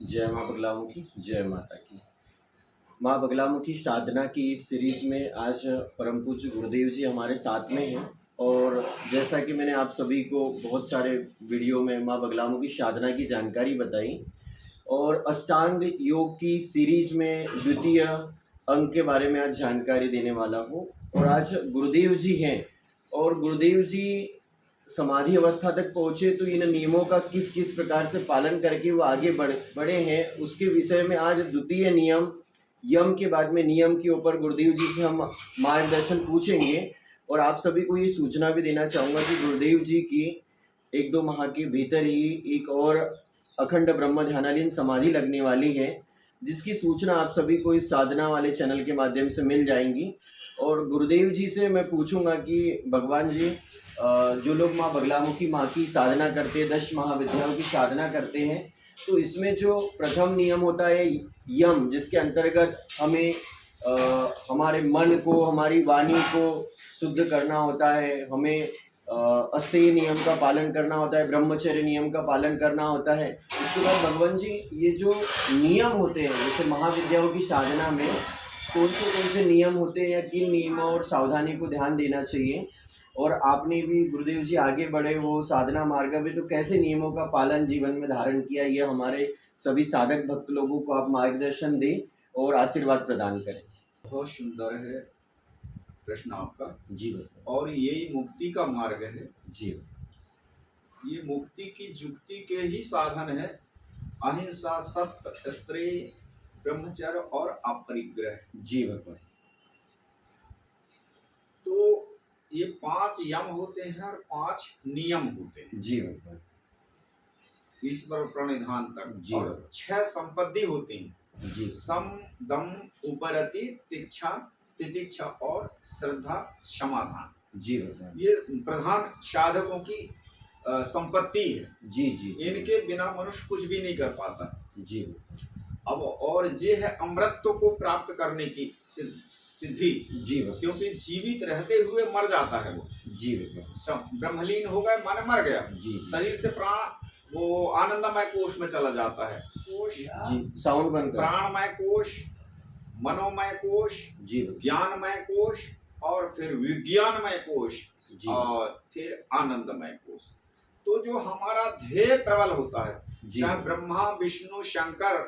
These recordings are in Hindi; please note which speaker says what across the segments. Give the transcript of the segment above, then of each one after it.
Speaker 1: जय माँ बगलामुखी, जय माता की। माँ बगलामुखी साधना की इस सीरीज में आज परम पूज्य गुरुदेव जी हमारे साथ में हैं। और जैसा कि मैंने आप सभी को बहुत सारे वीडियो में माँ बगलामुखी साधना की जानकारी बताई और अष्टांग योग की सीरीज में द्वितीय अंग के बारे में आज जानकारी देने वाला हूँ। और आज गुरुदेव जी हैं और गुरुदेव जी समाधि अवस्था तक पहुँचे तो इन नियमों का किस किस प्रकार से पालन करके वो आगे बढ़े हैं, उसके विषय में आज द्वितीय नियम यम के बाद में नियम के ऊपर गुरुदेव जी से हम मार्गदर्शन पूछेंगे। और आप सभी को ये सूचना भी देना चाहूँगा कि गुरुदेव जी की 1-2 माह के भीतर ही एक और अखंड ब्रह्म ध्यानालीन समाधि लगने वाली है, जिसकी सूचना आप सभी को इस साधना वाले चैनल के माध्यम से मिल जाएंगी। और गुरुदेव जी से मैं पूछूंगा कि भगवान जी, जो लोग माँ बगलामुखी माँ की साधना करते हैं, 10 महाविद्याओं की साधना करते हैं, तो इसमें जो प्रथम नियम होता है यम, जिसके अंतर्गत हमें हमारे मन को, हमारी वाणी को शुद्ध करना होता है, हमें अस्तेय नियम का पालन करना होता है, ब्रह्मचर्य नियम का पालन करना होता है। उसके बाद भगवान जी ये जो नियम होते हैं, जैसे महाविद्याओं की साधना में कौन से नियम होते हैं या किन नियमों और सावधानी को ध्यान देना चाहिए, और आपने भी गुरुदेव जी आगे बढ़े वो साधना मार्ग में, तो कैसे नियमों का पालन जीवन में धारण किया, ये हमारे सभी साधक भक्त लोगों को आप मार्गदर्शन दें और आशीर्वाद प्रदान करें।
Speaker 2: बहुत सुंदर है प्रश्न आपका
Speaker 1: जी
Speaker 2: और यही मुक्ति का मार्ग है
Speaker 1: जी।
Speaker 2: ये मुक्ति की जुक्ति के ही साधन है। अहिंसा, सत्य, स्त्री, ब्रह्मचर्य और अपरिग्रह
Speaker 1: जी भगवान।
Speaker 2: तो ये 5 यम होते हैं और 5 नियम होते हैं
Speaker 1: जी भगवान।
Speaker 2: ईश्वर प्रणिधान तक
Speaker 1: जी
Speaker 2: और 6 संपत्ति होती हैं
Speaker 1: जी।
Speaker 2: सम, दम, उपरति, तितिक्षा और श्रद्धा, समाधान।
Speaker 1: जी भगवान।
Speaker 2: ये प्रधान साधकों की संपत्ति है।
Speaker 1: जी जी।
Speaker 2: इनके बिना मनुष्य कुछ भी नहीं कर पाता।
Speaker 1: जी।
Speaker 2: अब और ये है अमृतत्व को प्राप्त करने की सिद्धि।
Speaker 1: जी।
Speaker 2: क्योंकि जीवित रहते हुए मर जाता है वो।
Speaker 1: जी।
Speaker 2: ब्रह्मलीन हो गए माने मर गया।
Speaker 1: जी।
Speaker 2: शरीर से प्राण वो आनंदमय कोश में चला जाता है। कोश
Speaker 1: जी, साउंड बंद कर।
Speaker 2: प्राणमय कोश, मनोमय कोश,
Speaker 1: जी,
Speaker 2: ज्ञानमय कोश और फिर विज्ञानमय कोश और फिर आनंदमय कोश। तो जो हमारा ध्येय प्रबल होता है, चाहे ब्रह्मा, विष्णु, शंकर,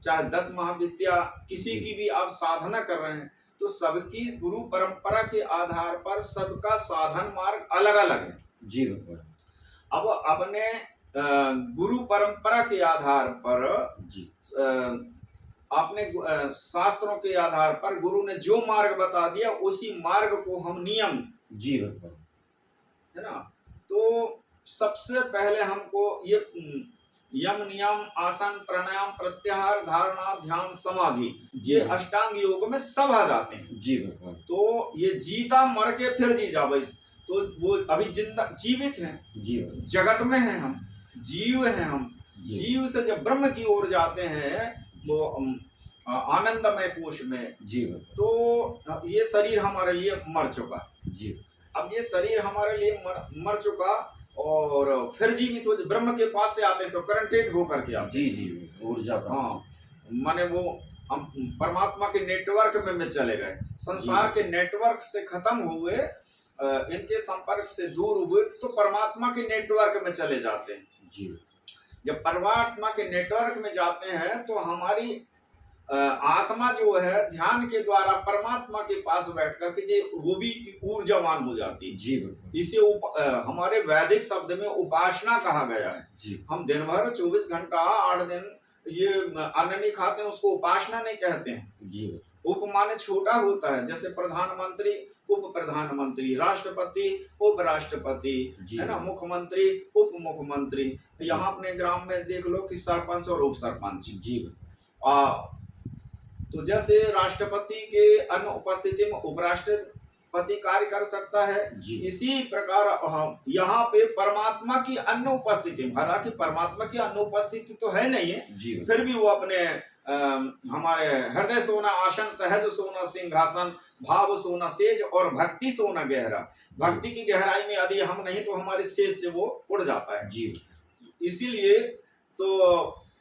Speaker 2: चाहे 10 महाविद्या, किसी की भी आप साधना कर रहे हैं, तो सबकी गुरु परंपरा के आधार पर सबका साधन मार्ग अलग अलग है।
Speaker 1: जी भगवान।
Speaker 2: अब अपने गुरु परंपरा के आधार पर
Speaker 1: जी
Speaker 2: आपने शास्त्रों के आधार पर गुरु ने जो मार्ग बता दिया उसी मार्ग को हम नियम,
Speaker 1: जी भगवान,
Speaker 2: है ना। तो सबसे पहले हमको ये यम, नियम, आसन, प्राणायाम, प्रत्याहार, धारणा, ध्यान, समाधि, ये अष्टांग योग में सब आ जाते हैं।
Speaker 1: जी भगवान।
Speaker 2: तो ये जीता मर के फिर जी जाओ, तो वो अभी जिंदा जीवित हैं, जी जगत में हैं, हम जीव हैं, हम जीव से जब ब्रह्म की ओर जाते हैं वो आनंदमय कोश में, जी तो ये शरीर हमारे लिए मर चुका। जी अब ये शरीर हमारे लिए मर चुका और फिर जीवित हो ब्रह्म के पास से आते हैं तो करंटेड होकर के आते। जी जी ऊर्जा। हाँ माने वो हम परमात्मा के नेटवर्क में चले गए, संसार के नेटवर्क से खत्म हुए, इनके संपर्क से दूर हुए तो परमात्मा के नेटवर्क में चले जाते हैं। जी जब परमात्मा के नेटवर्क में जाते हैं तो हमारी आत्मा जो है ध्यान के द्वारा परमात्मा के पास बैठ करके वो भी ऊर्जावान हो जाती है। जी इसे हमारे वैदिक शब्द में उपासना कहा गया है। जी हम दिन भर 24 घंटा 8 दिन ये अन्न नहीं खाते हैं, उसको उपासना नहीं कहते हैं। जी उप माने छोटा होता है, जैसे प्रधानमंत्री, उप प्रधानमंत्री, राष्ट्रपति, उप राष्ट्रपति, है ना, मुख्यमंत्री, उप मुख्यमंत्री। यहाँ अपने ग्राम में देख लो कि सरपंच और उप सरपंच। जी तो जैसे राष्ट्रपति के अनुपस्थिति में उपराष्ट्रपति कार्य कर सकता है, इसी प्रकार यहाँ पे परमात्मा की अनुपस्थिति, हालांकि परमात्मा की अनुपस्थिति तो है नहीं है, फिर भी वो अपने हमारे हृदय सोना आसन, सहज सोना सिंहासन, भाव सोना सेज और भक्ति सोना गहरा। भक्ति की गहराई में यदि हम नहीं तो हमारे सेज से वो उड़ जाता है। जी इसीलिए तो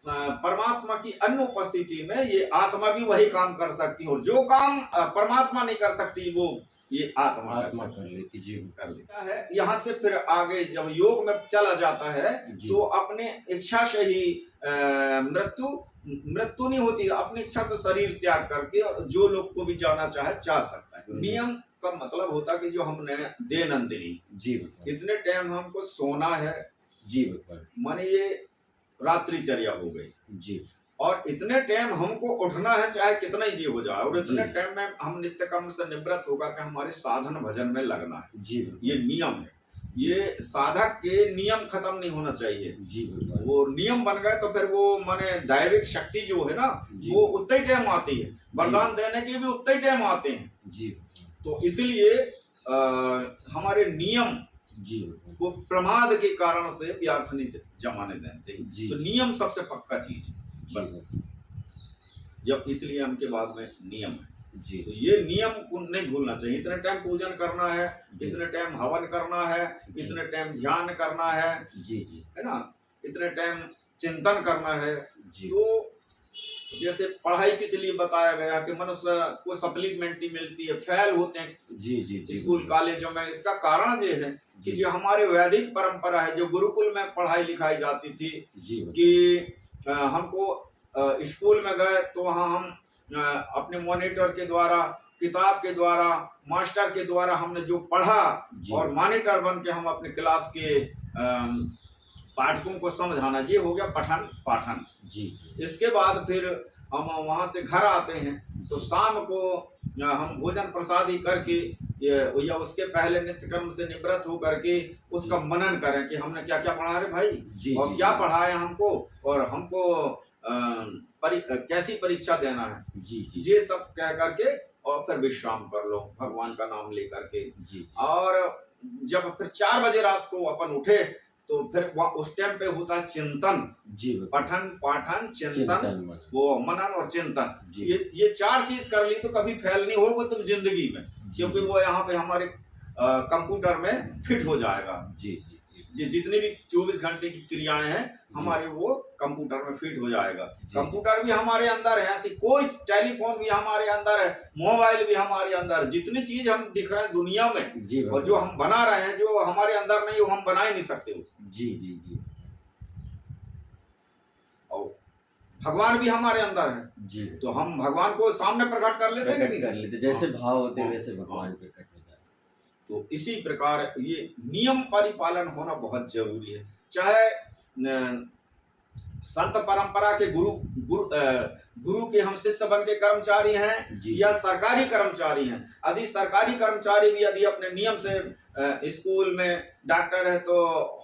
Speaker 2: परमात्मा की अन्य उपस्थिति में ये आत्मा भी वही काम कर सकती है, और जो काम परमात्मा नहीं कर सकती वो ये आत्मा
Speaker 1: कर लेती, जी
Speaker 2: कर लेता है। यहाँ से फिर आगे जब योग में चला जाता है तो अपने इच्छा से ही मृत्यु नहीं होती, अपनी इच्छा से शरीर त्याग करके जो लोग को भी जाना चाहे जा सकता है। नियम का मतलब होता है कि जो हमने दैनंदिनी
Speaker 1: जी
Speaker 2: इतने टाइम हमको सोना है,
Speaker 1: जी
Speaker 2: माने ये रात्रिचर्या हो गई
Speaker 1: जी, और
Speaker 2: इतने टाइम हमको उठना है चाहे कितना ही जी हो जाए, और इतने टाइम में हम नित्य कर्म से निवृत्त होकर के हमारे साधन भजन में लगना है
Speaker 1: जी।
Speaker 2: ये नियम है, ये साधक के नियम खत्म नहीं होना चाहिए
Speaker 1: जी।
Speaker 2: वो नियम बन गए तो फिर वो माने दैविक शक्ति जो है ना वो उतना ही टाइम आती है, वरदान देने के भी उतना ही टाइम आते हैं
Speaker 1: जी।
Speaker 2: तो इसलिए हमारे नियम
Speaker 1: जी
Speaker 2: वो प्रमाद के कारण से व्यर्थ नहीं जमाने देना चाहिए। तो नियम सबसे पक्का चीज बस, जब इसलिए हम के बाद में नियम है
Speaker 1: जी।
Speaker 2: तो ये नियम को नहीं भूलना चाहिए। इतने टाइम पूजन करना है, इतने टाइम हवन करना है, इतने टाइम ध्यान करना है
Speaker 1: जी जी,
Speaker 2: है ना, इतने टाइम चिंतन करना है
Speaker 1: जी।
Speaker 2: तो जैसे पढ़ाई किस लिए बताया गया कि मनुष्य को सप्लीमेंट्री मिलती है, फेल होते हैं
Speaker 1: जी जी जी
Speaker 2: स्कूल कॉलेजों में, इसका कारण ये है कि जो हमारे वैदिक परंपरा है, जो गुरुकुल में पढ़ाई लिखाई जाती थी
Speaker 1: जी,
Speaker 2: कि हमको स्कूल में गए तो वहाँ हम अपने मॉनिटर के द्वारा, किताब के द्वारा, मास्टर के द्वारा हमने जो पढ़ा और मॉनिटर बन के हम अपने क्लास के पाठकों को समझाना, ये हो गया पठन पाठन
Speaker 1: जी।
Speaker 2: इसके बाद फिर हम वहाँ से घर आते हैं तो शाम को हम भोजन प्रसादी करके या उसके पहले नित्य कर्म से निवृत्त हो करके उसका मनन करें कि हमने क्या क्या पढ़ा रे भाई
Speaker 1: जी,
Speaker 2: और क्या पढ़ाया हमको, और हमको कैसी परीक्षा देना है
Speaker 1: जी जी,
Speaker 2: ये सब कह करके और फिर विश्राम कर लो भगवान का नाम ले करके
Speaker 1: जी।
Speaker 2: और जब फिर 4 बजे रात को अपन उठे तो फिर उस टाइम पे होता है चिंतन
Speaker 1: जी,
Speaker 2: पठन पाठन चिंतन वो मनन और चिंतन, ये 4 चीज कर ली तो कभी फेल नहीं होगा तुम जिंदगी में, क्योंकि वो यहाँ पे हमारे कंप्यूटर में फिट हो जाएगा जी। ये जितनी भी 24 घंटे की क्रियाएं हैं हमारे वो कंप्यूटर में फिट हो जाएगा। कंप्यूटर भी हमारे अंदर है, ऐसी कोई टेलीफोन भी हमारे अंदर है, मोबाइल भी हमारे अंदर, जितनी चीज हम दिख रहे हैं दुनिया में और जो हम बना रहे हैं जो हमारे अंदर नहीं वो हम बना ही नहीं सकते उसको
Speaker 1: जी जी जी।
Speaker 2: और भगवान भी हमारे अंदर है
Speaker 1: जी,
Speaker 2: तो हम भगवान को सामने प्रकट कर लेते हैं,
Speaker 1: कर लेते जैसे भाव होते हैं वैसे भगवान प्रकट हो जाते।
Speaker 2: तो इसी प्रकार ये नियम परिपालन होना बहुत जरूरी है, चाहे संत परंपरा के गुरु के हम शिष्य बन के कर्मचारी हैं या सरकारी कर्मचारी हैं। यदि सरकारी कर्मचारी भी यदि अपने नियम से स्कूल में, डॉक्टर है तो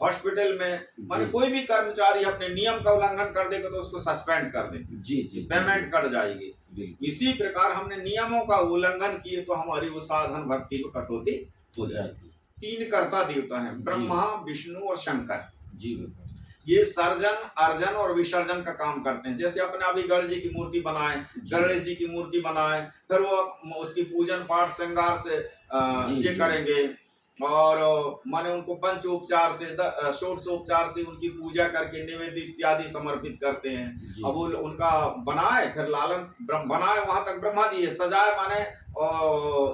Speaker 2: हॉस्पिटल में, मान कोई भी कर्मचारी अपने नियम का उल्लंघन कर देगा तो उसको सस्पेंड कर दे
Speaker 1: जी जी,
Speaker 2: पेमेंट कट जाएगी। इसी प्रकार हमने नियमों का उल्लंघन किए तो हमारी वो साधन भक्ति को कटौती हो जाती। 3 कर्ता देवता हैं, ब्रह्मा विष्णु और शंकर जी। ये सर्जन अर्जन और विसर्जन का काम करते हैं। जैसे अपने अभी गणेश जी की मूर्ति बनाए, गणेश जी की मूर्ति बनाए, फिर वो उसकी पूजन पाठ श्रृंगार से ये करेंगे और माने उनको पंचोपचार से षोडशोपचार से उनकी पूजा करके निवेद्य इत्यादि समर्पित करते हैं। अब वो उनका बनाए फिर लालन बनाए वहां तक ब्रह्मा जी, सजाए माने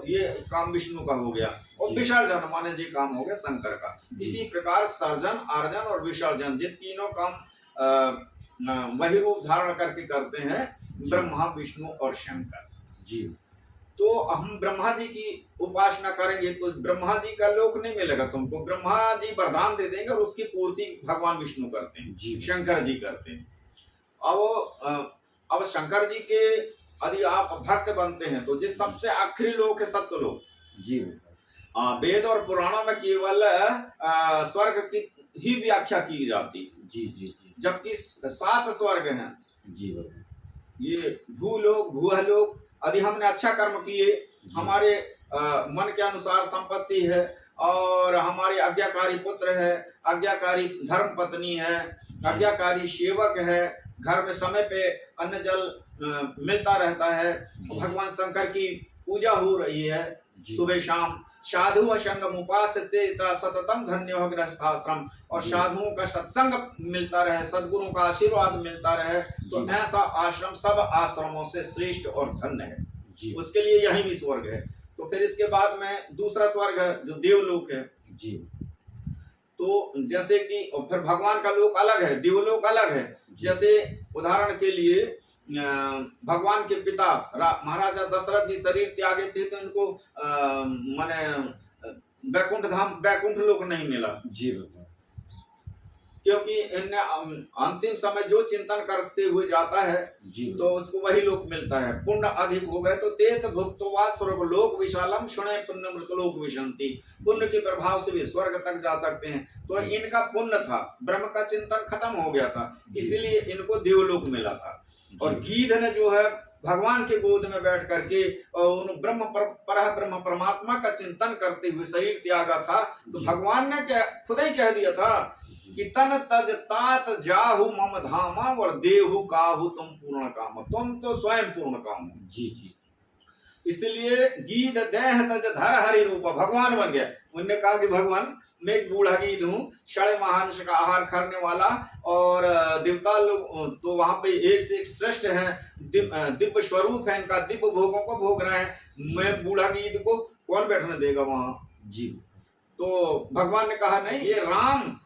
Speaker 2: ये काम विष्णु का हो गया, और विसर्जन माने ये काम हो गया शंकर का। इसी प्रकार सर्जन अर्जन और विसर्जन ये तीनों काम वही रूप धारण करके करते हैं ब्रह्मा विष्णु और शंकर जी। तो हम ब्रह्मा जी की उपासना करेंगे तो ब्रह्मा जी का लोक नहीं मिलेगा तुमको, ब्रह्मा जी वरदान दे देंगे और उसकी पूर्ति भगवान विष्णु करते हैं जी, शंकर जी करते हैं। अब शंकर जी के यदि आप भक्त बनते हैं तो जिस सबसे आखिरी लोक है सत्य लोक जी। वेद और पुराणों में केवल स्वर्ग की ही व्याख्या की जाती जी जी जी, जबकि 7 स्वर्ग हैं जी। ये भूलोक भूहलोक, यदि हमने अच्छा कर्म किए, हमारे मन के अनुसार संपत्ति है और हमारे आज्ञाकारी पुत्र है, आज्ञाकारी धर्म पत्नी है, आज्ञाकारी सेवक है, घर में समय पे अन्न जल मिलता रहता है, भगवान शंकर की पूजा हो रही है सुबह शाम। साधु असंगम उपासते सततम धन्यो गृहस्थाश्रम, और साधुओं का सत्संग मिलता रहे, सद्गुरुओं का आशीर्वाद मिलता रहे, तो ऐसा आश्रम सब आश्रमों से श्रेष्ठ और धन्य है। उसके लिए यही भी स्वर्ग है। तो फिर इसके बाद में दूसरा स्वर्ग है जो देवलोक है जी। तो जैसे कि फिर भगवान का लोक अलग है, देवलोक अलग है। जैसे उदाहरण के लिए भगवान के पिता महाराजा दशरथ जी शरीर त्यागे थे, तो इनको माने वैकुंठ धाम, वैकुंठ लोक नहीं मिला जी, क्योंकि इन्हें अंतिम समय जो चिंतन करते हुए जाता है जी, तो उसको वही लोक मिलता है। पुण्य अधिक हो गए तो तेत भुक्त्वा स्वर्ग लोक विशालम शुणे पुण्य मृत लोक विशंति, पुण्य के प्रभाव से भी स्वर्ग तक जा सकते हैं। तो इनका पुण्य था, ब्रह्म का चिंतन खत्म हो गया था, इसलिए इनको देवलोक मिला था। और गीध ने जो है भगवान के गोद में बैठ करके और उन ब्रह्म परमात्मा का चिंतन करते हुए शरीर त्यागा था। तो भगवान ने खुद ही कह दिया था कि तन तज तात जाहु मम धामा और देहु काहु तुम पूर्ण काम, तुम तो स्वयं पूर्ण काम हो जी जी। इसलिए गीध देह तज धर हरि रूप, भगवान बन गया। उन्होंने कहा कि भगवान मैं एक बूढ़ा गीध हूँ, षड़ महांश का आहार करने वाला, और देवता लोग तो वहां पे एक से एक श्रेष्ठ हैं, दिव्य स्वरूप है इनका, दिव्य भोगों को भोग रहे हैं। मैं बूढ़ा गीध को कौन बैठने देगा वहां जी। तो भगवान ने कहा नहीं, ये राम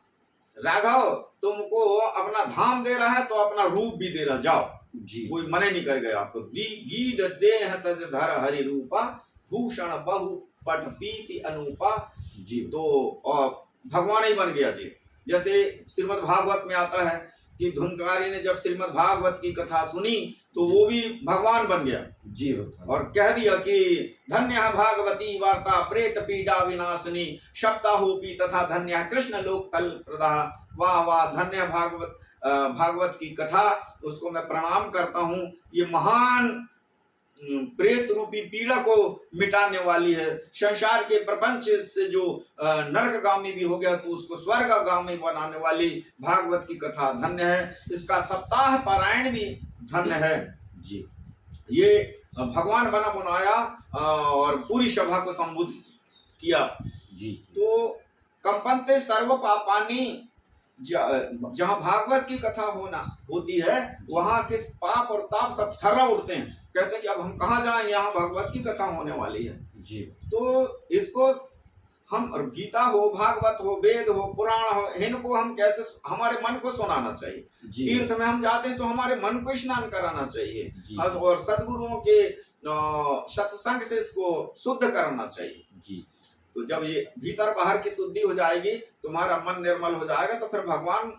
Speaker 2: राघव तुमको अपना धाम दे रहा है तो अपना रूप भी दे रहा, जाओ जी, कोई मने नहीं कर गया आपको। गीध देह तज धर हरि रूपा, भूषण बहु पट पीति अनुपा जी। तो भगवान ही बन गया जी। जैसे श्रीमद् भागवत में आता है कि धुनकारी ने जब श्रीमद् भागवत की कथा सुनी तो वो भी भगवान बन गया जी, और कह दिया कि धन्य भागवती वार्ता प्रेत पीड़ा विनाशिनी, सप्ताहोपी तथा धन्य कृष्ण लोक कल प्रदा। वाह वाह, धन्य भागवत की कथा, उसको मैं प्रणाम करता हूँ। ये महान प्रेत रूपी पीड़ा को मिटाने वाली है। संसार के प्रपंच से जो नरकगामी भी हो गया तो उसको स्वर्गगामी बनाने वाली भागवत की कथा धन्य है। इसका सप्ताह पारायण भी धन्य है जी। ये भगवान बना बनाया और पूरी सभा को संबोधित किया जी। तो कंपनते सर्व पापानी, जहाँ भागवत की कथा होती है वहां किस पाप और ताप सब थर्रा उठते हैं, कहते हैं कि अब हम कहाँ जाएं, यहाँ भगवत की कथा होने वाली है जी। तो इसको हम, गीता हो, भागवत हो, वेद हो, पुराण हो, इनको हम कैसे हमारे मन को सुनाना चाहिए। तीर्थ में हम जाते हैं तो हमारे मन को स्नान कराना चाहिए और सद्गुरुओं के सत्संग से इसको शुद्ध करना चाहिए जी। तो जब ये भीतर बाहर की शुद्धि हो जाएगी, तुम्हारा मन निर्मल हो जाएगा, तो फिर भगवान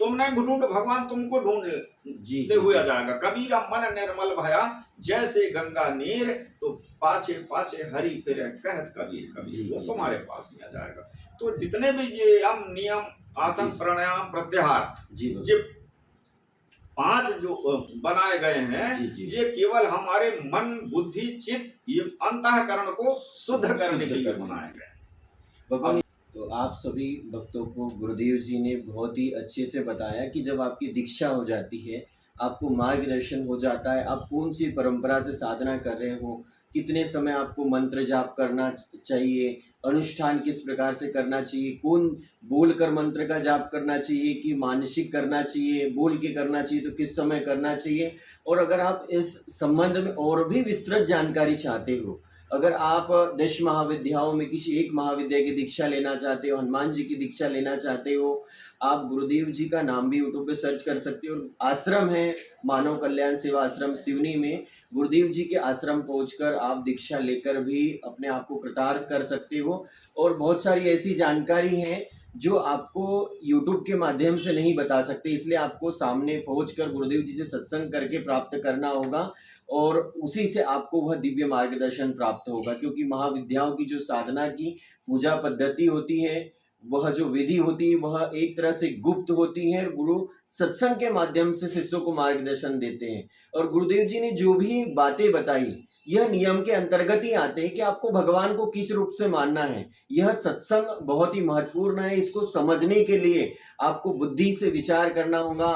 Speaker 2: तुम नहीं ढूंढ, भगवान तुमको ढूंढते हुए आ जाएगा। कबीरा मन निर्मल भया जैसे गंगा नीर, तो पाछे पाछे हरि फिरे कहत कबीर कबीर, वो तुम्हारे पास में आ जाएगा। तो जितने भी ये यम नियम आसन प्राणायाम प्रत्याहार जी 5 जो बनाए गए हैं ये केवल हमारे मन बुद्धि चित्त ये अंतःकरण को शुद्ध करने के लिए बनाए गए।
Speaker 1: तो आप सभी भक्तों को गुरुदेव जी ने बहुत ही अच्छे से बताया कि जब आपकी दीक्षा हो जाती है, आपको मार्गदर्शन हो जाता है, आप कौन सी परंपरा से साधना कर रहे हो, कितने समय आपको मंत्र जाप करना चाहिए, अनुष्ठान किस प्रकार से करना चाहिए, कौन बोलकर मंत्र का जाप करना चाहिए कि मानसिक करना चाहिए, बोल के करना चाहिए, तो किस समय करना चाहिए। और अगर आप इस संबंध में और भी विस्तृत जानकारी चाहते हो, अगर आप 10 महाविद्याओं में किसी एक महाविद्या की दीक्षा लेना चाहते हो, हनुमान जी की दीक्षा लेना चाहते हो, आप गुरुदेव जी का नाम भी यूट्यूब पे सर्च कर सकते हो। और आश्रम है मानव कल्याण सेवा आश्रम सिवनी में, गुरुदेव जी के आश्रम पहुंचकर आप दीक्षा लेकर भी अपने आप को कृतार्थ कर सकते हो। और बहुत सारी ऐसी जानकारी है जो आपको यूट्यूब के माध्यम से नहीं बता सकते, इसलिए आपको सामने पहुंचकर गुरुदेव जी से सत्संग करके प्राप्त करना होगा और उसी से आपको वह दिव्य मार्गदर्शन प्राप्त होगा। क्योंकि महाविद्याओं की जो साधना की पूजा पद्धति होती है, वह जो विधि होती है, वह एक तरह से गुप्त होती है। गुरु सत्संग के माध्यम से शिष्यों को मार्गदर्शन देते हैं। और गुरुदेव जी ने जो भी बातें बताई यह नियम के अंतर्गत ही आते हैं कि आपको भगवान को किस रूप से मानना है। यह सत्संग बहुत ही महत्वपूर्ण है। इसको समझने के लिए आपको बुद्धि से विचार करना होगा,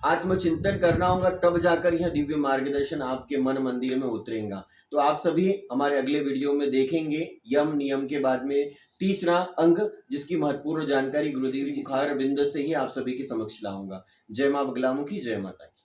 Speaker 1: आत्मचिंतन करना होगा, तब जाकर यह दिव्य मार्गदर्शन आपके मन मंदिर में उतरेगा। तो आप सभी हमारे अगले वीडियो में देखेंगे यम नियम के बाद में तीसरा अंग, जिसकी महत्वपूर्ण जानकारी गुरुदेव जी मुखार बिंद से ही आप सभी के समक्ष लाऊंगा। जय मां बगलामुखी, जय माता की।